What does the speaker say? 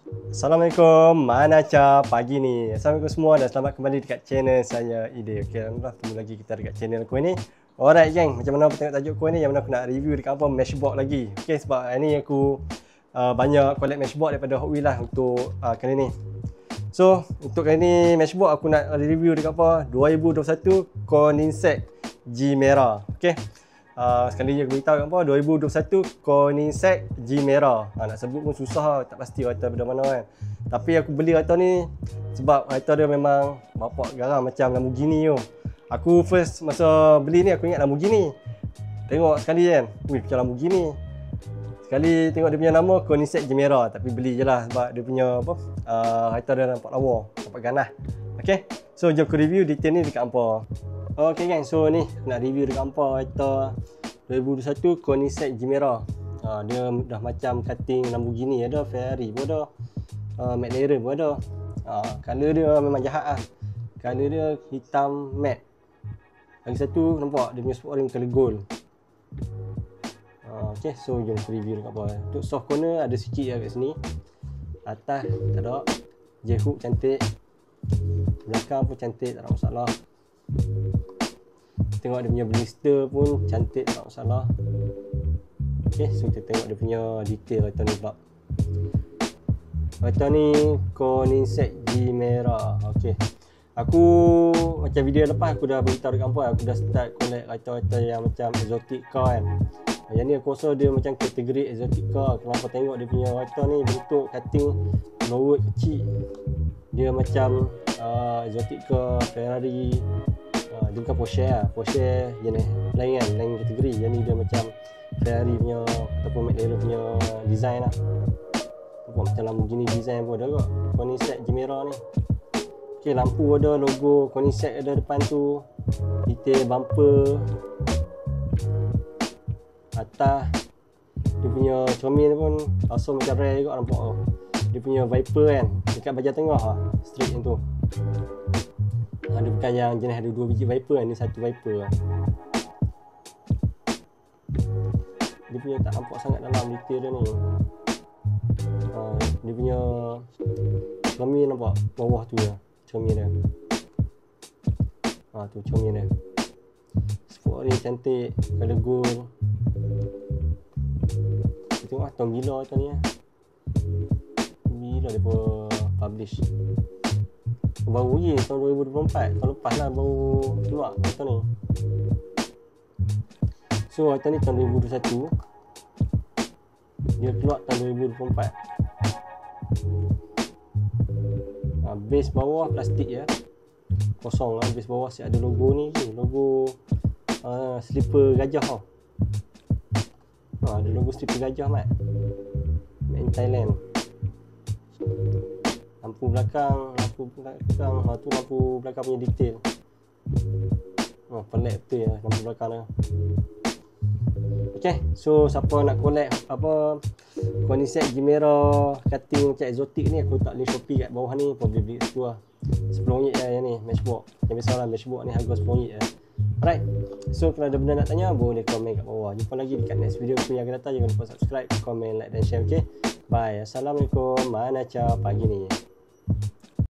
Assalamualaikum, mana Ca pagi ni. Assalamualaikum semua dan selamat kembali dekat channel saya Ide. Okay, alhamdulillah ketemu lagi kita dekat channel aku ni. Alright geng, macam mana aku tengok tajuk aku ni, yang mana aku nak review dekat apa Matchbox lagi. Okay, sebab hari ni aku banyak collect Matchbox daripada Hot Wheels lah untuk kali ni. So, untuk kali ni Matchbox aku nak review dekat apa 2021 Koenigsegg G Merah. Okay, sekali je aku beritahu kat apa 2021 Koenigsegg G Merah. Nak sebut pun susah lah, tak pasti kereta benda mana kan. Tapi aku beli kereta ni sebab kereta dia memang bapak garang macam Lamborghini tu. Aku first masa beli ni aku ingat Lamborghini. Tengok sekali kan, wih macam Lamborghini. Sekali tengok dia punya nama Koenigsegg G Merah, tapi beli je lah sebab dia punya apa kereta dia nampak lawa, nampak ganas. Okay, so jom aku review detail ni dekat hampa. Okay gang, so ni nak review dekat hampa kereta 2021 Koenigsegg G Merah. Dia dah macam cutting Lamborghini ada, Ferrari pun ada, McLaren pun ada. Color dia memang jahat lah. Color dia hitam matte. Lagi satu nampak dia punya sport rim color gold. Okay, so jom review dekat bawah. Untuk soft corner ada sikit je kat sini. Atas tak ada. J-hook cantik. Belakang pun cantik, tak ada masalah. Tengok dia punya blister pun cantik, tak ada masalah. Okay, so kita tengok dia punya detail kereta ni pula. Kereta ni Koenigsegg G Merah. Okay, aku macam video lepas aku dah beritahu dekat hampa, aku dah start collect kereta-kereta yang macam exotic car kan. Yang ni aku rasa dia macam kategori exotic car. Kenapa tengok dia punya kereta ni bentuk cutting lower kecil. Dia macam exotic car, Ferrari. Dia bukan Porsche lah. Porsche jenis lain kan, lain kategori. Yang ni dia macam Ferrari punya ataupun McLaren punya design lah. Nampak macam Lamborghini design pun ada kot Koenigsegg G Merah ni. Okay, lampu ada, logo Koenigsegg ada depan tu. Detail bumper. Atas dia punya cermin pun rasa macam rare juga nampak tu. Dia punya Viper kan dekat bahagian tengah lah, straight yang tu. Dia bukan yang jenis ada 2 biji Viper kan, ni satu Viper lah. Dia punya tak nampak sangat dalam detail dia ni. Dia punya cermin nampak bawah tu lah, cermin dia. Tu cermin dia. Sport ni cantik, color gold. Kita tengok tahun bila kereta ni lah. Bila dia pun publish. Baru je tahun 2024. Tahun lepas lah baru keluar kereta ni. So kereta ni tahun 2021. Dia keluar tahun 2024. Base bawah plastik je, kosong lah. Base bawah siap ada logo ni, logo slipper gajah tau. Ada logo slipper gajah mat, made in Thailand. Lampu belakang tu lampu belakang punya detail. Pelik betul lah lampu belakang dia. Okay, so siapa nak collect apa Koenigsegg G Merah cutting macam exotic ni, aku letak link Shopee kat bawah ni, kau boleh beli situ lah. RM10 lah yang ni, Matchbox. Yang biasalah Matchbox ni harga RM10 lah. Alright, so kalau ada benda nak tanya boleh komen kat bawah. Jumpa lagi dekat next video aku yang akan datang. Jangan lupa subscribe, komen, like dan share. Okay, bye. Assalamualaikum, mana Ca pagi ni.